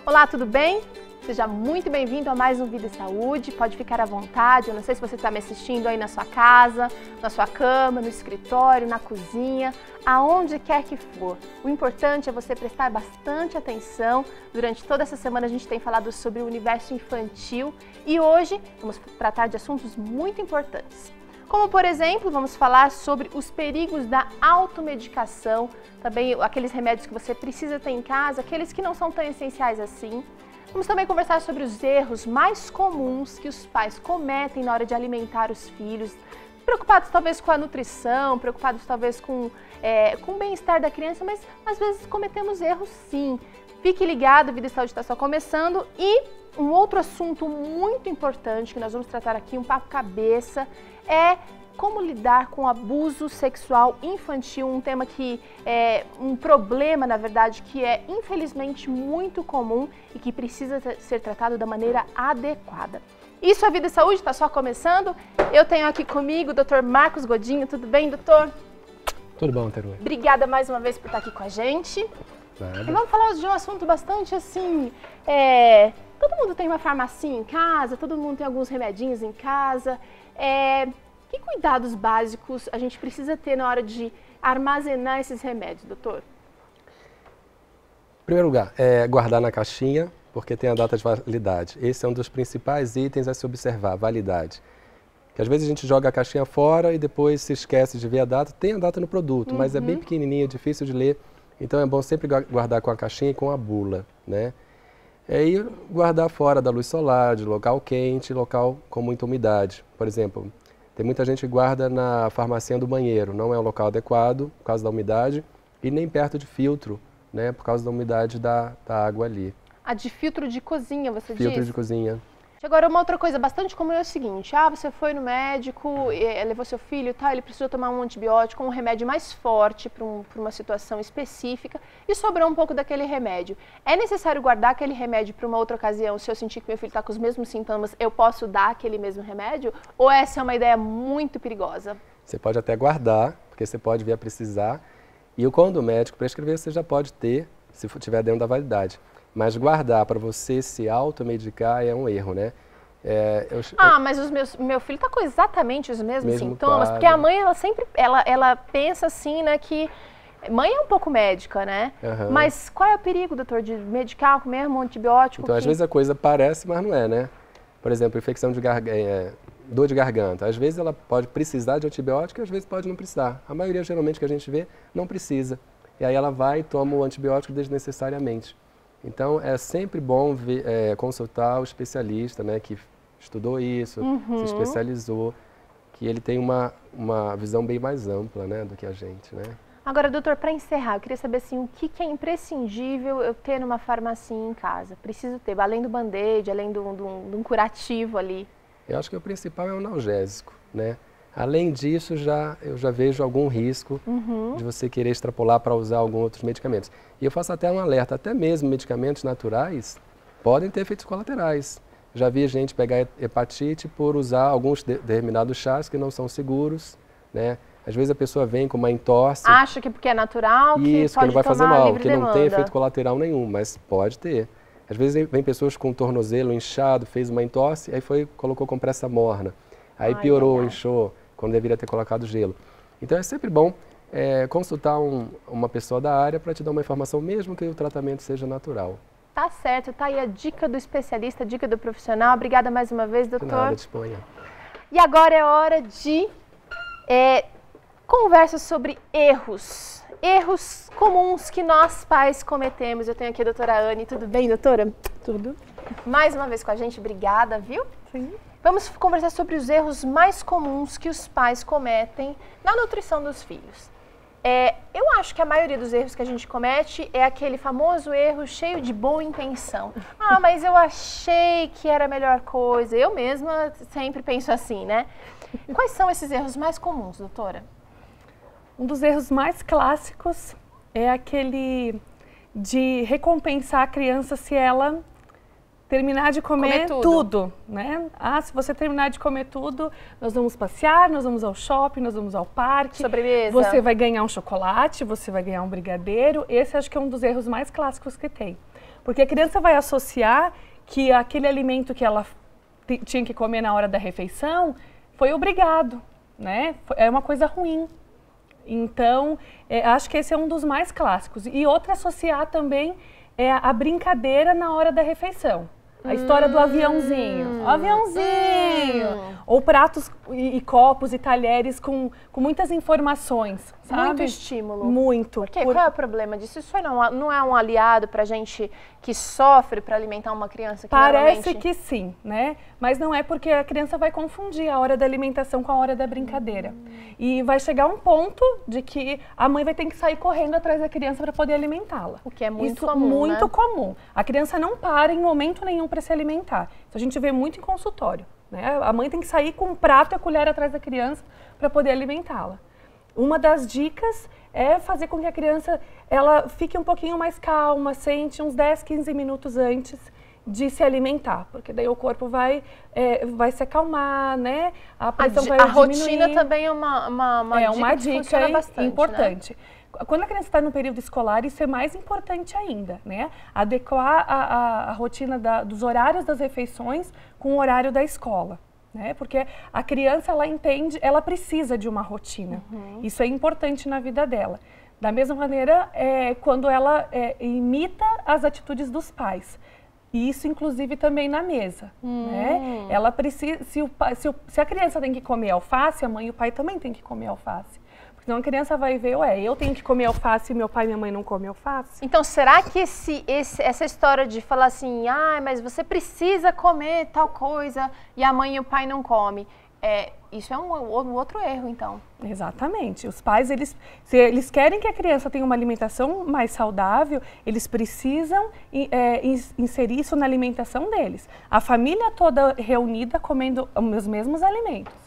Olá, tudo bem? Seja muito bem-vindo a mais um Vida e Saúde. Pode ficar à vontade. Eu não sei se você está me assistindo aí na sua casa, na sua cama, no escritório, na cozinha, aonde quer que for. O importante é você prestar bastante atenção. Durante toda essa semana a gente tem falado sobre o universo infantil e hoje vamos tratar de assuntos muito importantes. Como, por exemplo, vamos falar sobre os perigos da automedicação, também aqueles remédios que você precisa ter em casa, aqueles que não são tão essenciais assim. Vamos também conversar sobre os erros mais comuns que os pais cometem na hora de alimentar os filhos, preocupados talvez com a nutrição, preocupados talvez com o bem-estar da criança, mas às vezes cometemos erros sim. Fique ligado, Vida e Saúde está só começando. E um outro assunto muito importante que nós vamos tratar aqui, um papo cabeça, é como lidar com abuso sexual infantil, um tema que é um problema, na verdade, que é infelizmente muito comum e que precisa ser tratado da maneira adequada. Isso, a Vida e Saúde está só começando. Eu tenho aqui comigo o Dr. Marcos Godinho. Tudo bem, doutor? Tudo bom, Teru. Obrigada mais uma vez por estar aqui com a gente. Nada. E vamos falar de um assunto bastante assim, todo mundo tem uma farmacinha em casa, todo mundo tem alguns remedinhos em casa. Que cuidados básicos a gente precisa ter na hora de armazenar esses remédios, doutor? Em primeiro lugar, guardar na caixinha, porque tem a data de validade. Esse é um dos principais itens a se observar, validade. Que às vezes a gente joga a caixinha fora e depois se esquece de ver a data. Tem a data no produto, mas é bem pequenininha, difícil de ler. Então é bom sempre guardar com a caixinha e com a bula, né? E guardar fora da luz solar, de local quente, local com muita umidade. Por exemplo, tem muita gente que guarda na farmacinha do banheiro, não é um local adequado por causa da umidade e nem perto de filtro, né, por causa da umidade da água ali. De filtro de cozinha, você diz? Filtro de cozinha. Agora, uma outra coisa bastante comum é o seguinte, você foi no médico, levou seu filho, ele precisou tomar um antibiótico, um remédio mais forte para uma situação específica e sobrou um pouco daquele remédio. É necessário guardar aquele remédio para uma outra ocasião? Se eu sentir que meu filho está com os mesmos sintomas, eu posso dar aquele mesmo remédio? Ou essa é uma ideia muito perigosa? Você pode até guardar, porque você pode vir a precisar, e quando o médico prescrever, você já pode ter, se estiver dentro da validade. Mas guardar para você se automedicar é um erro, né? Mas meu filho está com exatamente os mesmos sintomas, quadro. Porque a mãe, ela pensa assim, né, que mãe é um pouco médica, né? Mas qual é o perigo, doutor, de medicar com o mesmo antibiótico? Então, às vezes a coisa parece, mas não é, né? Por exemplo, infecção de garganta, dor de garganta. Às vezes ela pode precisar de antibiótico e às vezes pode não precisar. A maioria, geralmente, que a gente vê, não precisa. E aí ela vai e toma o antibiótico desnecessariamente. Então, é sempre bom consultar o especialista, né, que estudou isso, se especializou, que ele tem uma visão bem mais ampla, né, do que a gente, né? Agora, doutor, para encerrar, eu queria saber assim, o que é imprescindível eu ter numa farmacinha em casa? Preciso ter, além do band-aid, além de um curativo ali? Eu acho que o principal é o analgésico, né? Além disso, eu já vejo algum risco de você querer extrapolar para usar alguns outros medicamentos. E eu faço até um alerta, até mesmo medicamentos naturais podem ter efeitos colaterais. Já vi gente pegar hepatite por usar alguns determinados chás que não são seguros, né? Às vezes a pessoa vem com uma entorse. Acha que porque é natural, que pode não vai fazer tomar mal, que demanda. não tem efeito colateral nenhum, mas pode ter. Às vezes vem pessoas com tornozelo inchado, fez uma entorse, aí colocou compressa morna. Aí piorou, inchou, quando deveria ter colocado gelo. Então é sempre bom consultar uma pessoa da área para te dar uma informação, mesmo que o tratamento seja natural. Tá certo, tá aí a dica do especialista, a dica do profissional. Obrigada mais uma vez, doutor. De nada, disponha. E agora é hora de conversa sobre erros. Erros comuns que nós pais cometemos. Eu tenho aqui a doutora Anne. Tudo bem, doutora? Tudo. Mais uma vez com a gente, obrigada, viu? Sim. Vamos conversar sobre os erros mais comuns que os pais cometem na nutrição dos filhos. Eu acho que a maioria dos erros que a gente comete é aquele famoso erro cheio de boa intenção. Mas eu achei que era a melhor coisa. Eu mesma sempre penso assim, né? Quais são esses erros mais comuns, doutora? Um dos erros mais clássicos é aquele de recompensar a criança se ela terminar de comer tudo, né? Ah, se você terminar de comer tudo, nós vamos passear, nós vamos ao shopping, nós vamos ao parque. Sobremesa. Você vai ganhar um chocolate, você vai ganhar um brigadeiro. Esse acho que é um dos erros mais clássicos que tem. Porque a criança vai associar que aquele alimento que ela tinha que comer na hora da refeição foi obrigado, né? É uma coisa ruim. Então, acho que esse é um dos mais clássicos. E outra associar também é a brincadeira na hora da refeição. A história do aviãozinho. Aviãozinho! Ou pratos e copos e talheres com muitas informações, sabe? Muito estímulo. Muito. Por quê? Qual é o problema disso? Isso não é um aliado pra gente que sofre para alimentar uma criança? Que Parece que sim, né? Mas não é, porque a criança vai confundir a hora da alimentação com a hora da brincadeira. E vai chegar um ponto de que a mãe vai ter que sair correndo atrás da criança para poder alimentá-la. O que é muito Isso comum, muito né? comum. A criança não para em momento nenhum para se alimentar. Isso a gente vê muito em consultório, né? A mãe tem que sair com um prato e a colher atrás da criança para poder alimentá-la. Uma das dicas é fazer com que a criança ela fique um pouquinho mais calma, sente uns 10, 15 minutos antes de se alimentar, porque daí o corpo vai se acalmar, né? A pressão vai diminuir. Rotina também é uma dica que bastante, importante. Né? Quando a criança está no período escolar, isso é mais importante ainda, né? Adequar a rotina dos horários das refeições com o horário da escola. Né? Porque a criança, ela entende, ela precisa de uma rotina. Isso é importante na vida dela. Da mesma maneira, quando ela imita as atitudes dos pais. E isso, inclusive, também na mesa. Né? Ela precisa, se a criança tem que comer alface, a mãe e o pai também têm que comer alface. Porque senão a criança vai ver, eu tenho que comer alface e meu pai e minha mãe não comem alface. Então, será que essa história de falar assim, mas você precisa comer tal coisa e a mãe e o pai não comem, isso é um outro erro, então? Exatamente. Os pais, se eles querem que a criança tenha uma alimentação mais saudável, eles precisam inserir isso na alimentação deles. A família toda reunida comendo os mesmos alimentos.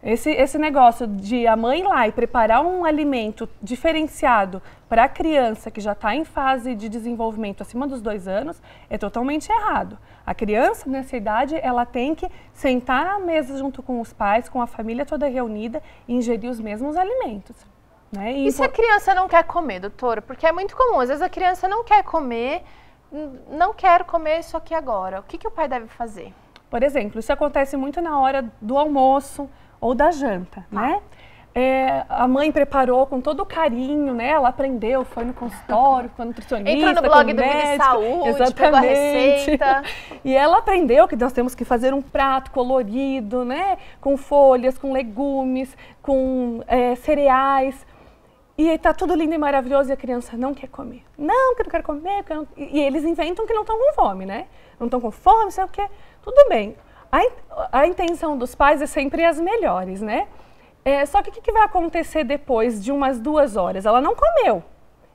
Esse negócio de a mãe ir lá e preparar um alimento diferenciado para a criança que já está em fase de desenvolvimento acima dos 2 anos é totalmente errado. A criança, nessa idade, ela tem que sentar à mesa junto com os pais, com a família toda reunida e ingerir os mesmos alimentos. Né? E se a criança não quer comer, doutora? Porque é muito comum, às vezes a criança não quer comer isso aqui agora. O que o pai deve fazer? Por exemplo, isso acontece muito na hora do almoço ou da janta, né? A mãe preparou com todo o carinho, né? Ela aprendeu, foi no consultório, foi nutricionista, entrou no blog do Vida Saúde, pegou a receita. E ela aprendeu que nós temos que fazer um prato colorido, né? Com folhas, com legumes, com cereais. E tá tudo lindo e maravilhoso e a criança não quer comer. Não, que eu não quero comer. E eles inventam que não estão com fome, né? Não estão com fome, sei o quê. Tudo bem. A intenção dos pais é sempre as melhores, né? Só que o que vai acontecer depois de umas 2 horas? Ela não comeu.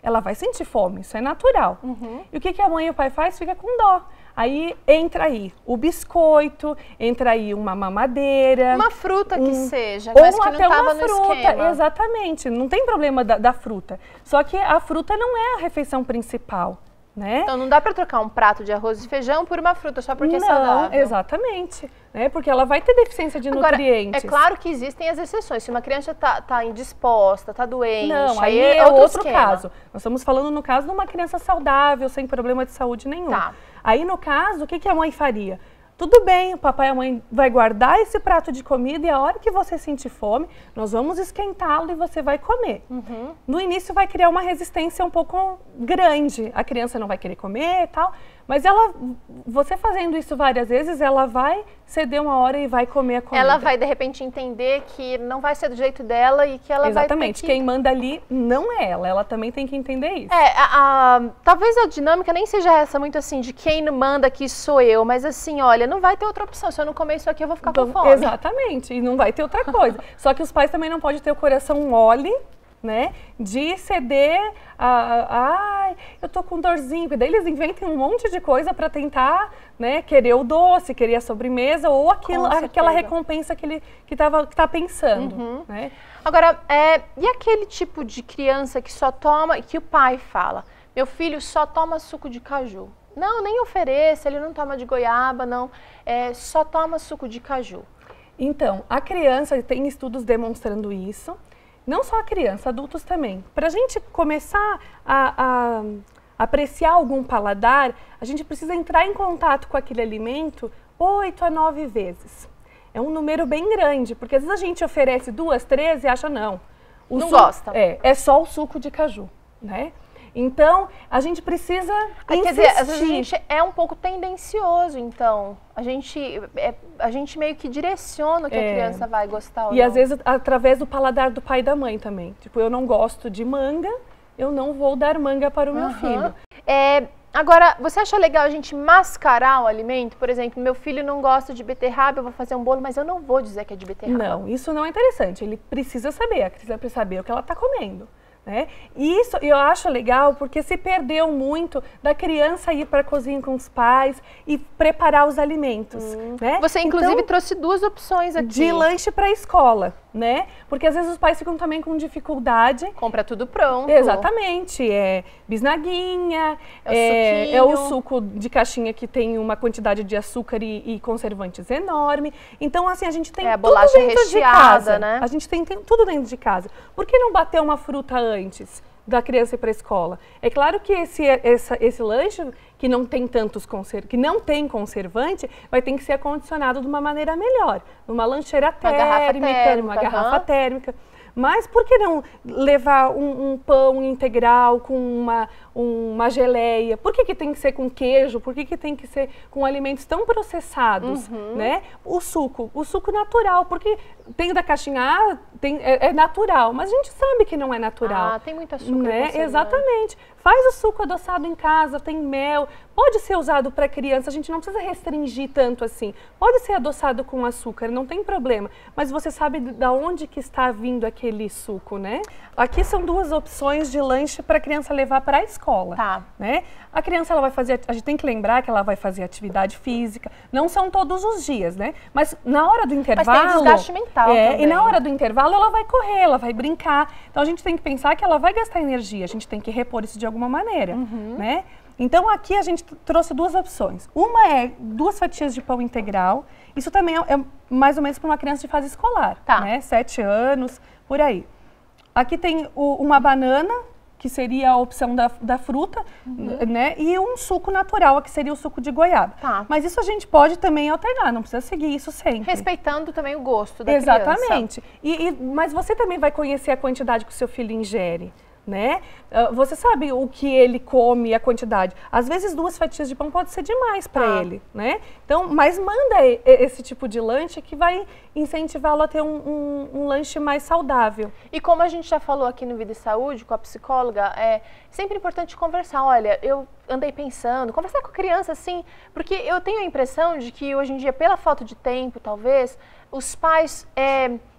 Ela vai sentir fome, isso é natural. E o que a mãe e o pai faz? Fica com dó. Aí entra aí o biscoito, entra aí uma mamadeira. Uma fruta que seja, mas ou que até não estava uma no fruta, esquema. exatamente. Não tem problema da fruta. Só que a fruta não é a refeição principal. Né? Então não dá para trocar um prato de arroz e feijão por uma fruta só porque é saudável. Exatamente, né? Porque ela vai ter deficiência de nutrientes. É claro que existem as exceções. Se uma criança tá indisposta, tá doente, não, aí é outro caso. Nós estamos falando no caso de uma criança saudável, sem problema de saúde nenhum. Tá. Aí no caso, o que a mãe faria? Tudo bem, o papai e a mãe vai guardar esse prato de comida e a hora que você sentir fome, nós vamos esquentá-lo e você vai comer. No início vai criar uma resistência um pouco grande, a criança não vai querer comer e tal, mas você fazendo isso várias vezes, ela vai ceder uma hora e vai comer a comida. Ela vai, de repente, entender que não vai ser do jeito dela e que ela Exatamente, vai ter que... quem manda ali não é ela também tem que entender isso. Talvez a dinâmica nem seja essa muito assim, de quem manda aqui sou eu, mas assim, olha, não vai ter outra opção, se eu não comer isso aqui eu vou ficar com fome. Exatamente, e não vai ter outra coisa. Só que os pais também não podem ter o coração mole, né, de ceder eu tô com dorzinho, porque daí eles inventam um monte de coisa para tentar, né, querer o doce, querer a sobremesa ou aquela recompensa que ele tá pensando, né? Agora, e aquele tipo de criança que só toma, que o pai fala, meu filho só toma suco de caju? Não, nem ofereça, ele não toma de goiaba, não. Só toma suco de caju. Então, a criança, tem estudos demonstrando isso. Não só a criança, adultos também. Para a gente começar a apreciar algum paladar, a gente precisa entrar em contato com aquele alimento 8 a 9 vezes. É um número bem grande, porque às vezes a gente oferece 2, 3 e acha não. Não gosta. É só o suco de caju, né? Então, a gente precisa insistir. Quer dizer, às vezes a gente é um pouco tendencioso, então. A gente meio que direciona o que a criança vai gostar ou não. E às vezes através do paladar do pai e da mãe também. Tipo, eu não gosto de manga, eu não vou dar manga para o meu filho. Agora, você acha legal a gente mascarar o alimento? Por exemplo, meu filho não gosta de beterraba, eu vou fazer um bolo, mas eu não vou dizer que é de beterraba. Não, isso não é interessante. Ele precisa saber, a criança precisa saber o que ela está comendo. Né? E isso eu acho legal porque se perdeu muito da criança ir para a cozinha com os pais e preparar os alimentos. Né? Você inclusive trouxe 2 opções aqui. De lanche para a escola, né? Porque às vezes os pais ficam também com dificuldade. Compra tudo pronto. Exatamente, bisnaguinha, é o suco de caixinha que tem uma quantidade de açúcar e conservantes enorme. Então assim, a gente tem a tudo bolacha dentro recheada, de casa, né? A gente tem tudo dentro de casa. Por que não bater uma fruta antes da criança ir para a escola? É claro que esse lanche que não tem conservante, vai ter que ser acondicionado de uma maneira melhor, numa lancheira térmica, numa garrafa térmica. Mas por que não levar um pão integral com uma geleia? Por que tem que ser com queijo? Por que tem que ser com alimentos tão processados? Né? O suco natural, porque tem da caixinha A, é natural, mas a gente sabe que não é natural. Tem muito açúcar. Né? Exatamente. Faz o suco adoçado em casa, tem mel, pode ser usado para criança, a gente não precisa restringir tanto assim. Pode ser adoçado com açúcar, não tem problema, mas você sabe de onde que está vindo aquele suco, né? Aqui são 2 opções de lanche para a criança levar para a escola. Tá. Né? A criança, ela vai fazer, a gente tem que lembrar que ela vai fazer atividade física, não são todos os dias, né? Mas na hora do intervalo... Mas tem desgaste mental também. E na hora do intervalo ela vai correr, ela vai brincar. Então a gente tem que pensar que ela vai gastar energia, a gente tem que repor isso de alguma maneira, né? Então aqui a gente trouxe 2 opções. Uma é 2 fatias de pão integral, isso também é mais ou menos para uma criança de fase escolar, né? 7 anos, por aí. Aqui tem uma banana, que seria a opção da fruta, né? E um suco natural, que seria o suco de goiaba. Mas isso a gente pode também alternar, não precisa seguir isso sempre. Respeitando também o gosto da criança. Exatamente. Mas você também vai conhecer a quantidade que o seu filho ingere. Né? Você sabe o que ele come, a quantidade. Às vezes 2 fatias de pão pode ser demais para ele, né? Então, mas manda esse tipo de lanche que vai incentivá-lo a ter um lanche mais saudável. E como a gente já falou aqui no Vida e Saúde com a psicóloga, é sempre importante conversar. Olha, eu andei pensando, conversar com a criança assim, porque eu tenho a impressão de que hoje em dia, pela falta de tempo, talvez, os pais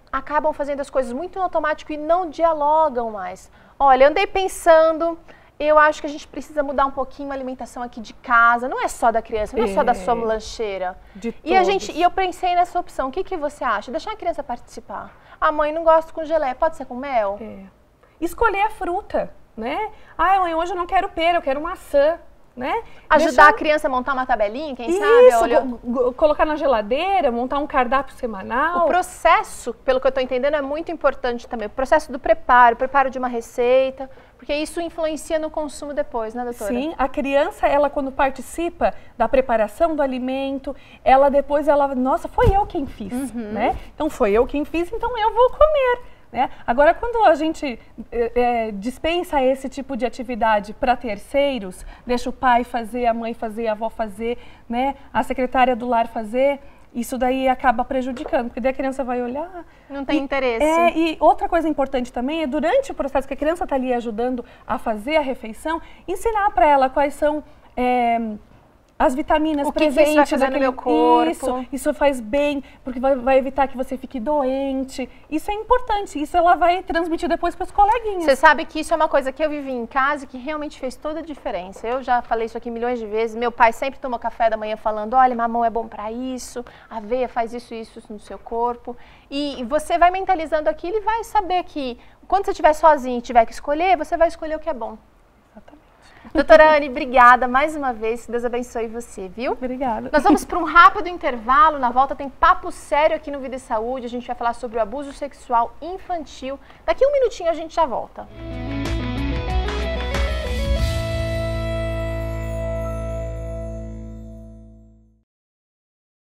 acabam fazendo as coisas muito no automático e não dialogam mais. Olha, eu andei pensando, eu acho que a gente precisa mudar um pouquinho a alimentação aqui de casa. Não é só da criança, não é só da sua lancheira. E eu pensei nessa opção. O que você acha? Deixar a criança participar. A mãe não gosta com geleia, pode ser com mel? Escolher a fruta, né? Mãe, hoje eu não quero pera, eu quero maçã. Né? Ajudar a criança a montar uma tabelinha, quem sabe? Isso, colocar na geladeira, montar um cardápio semanal. O processo, pelo que eu estou entendendo, é muito importante também. O processo do preparo de uma receita, porque isso influencia no consumo depois, né, doutora? Sim, a criança, ela quando participa da preparação do alimento, nossa, foi eu quem fiz, né? Então foi eu quem fiz, então eu vou comer. Né? Agora, quando a gente dispensa esse tipo de atividade para terceiros, deixa o pai fazer, a mãe fazer, a avó fazer, né? A secretária do lar fazer, isso daí acaba prejudicando, porque daí a criança vai olhar... Não tem interesse. E outra coisa importante também é, durante o processo que a criança está ali ajudando a fazer a refeição, ensinar para ela quais são... as vitaminas presentes isso vai fazer no meu corpo. Isso faz bem, porque vai evitar que você fique doente. Isso é importante, isso ela vai transmitir depois para os coleguinhas. Você sabe que isso é uma coisa que eu vivi em casa e que realmente fez toda a diferença. Eu já falei isso aqui milhões de vezes. Meu pai sempre tomou café da manhã falando, olha, mamão é bom para isso, aveia faz isso no seu corpo. E você vai mentalizando aquilo e vai saber que quando você estiver sozinho e tiver que escolher, você vai escolher o que é bom. Exatamente. Doutora Anne, obrigada mais uma vez. Que Deus abençoe você, viu? Obrigada. Nós vamos para um rápido intervalo. Na volta tem papo sério aqui no Vida e Saúde. A gente vai falar sobre o abuso sexual infantil. Daqui um minutinho a gente já volta.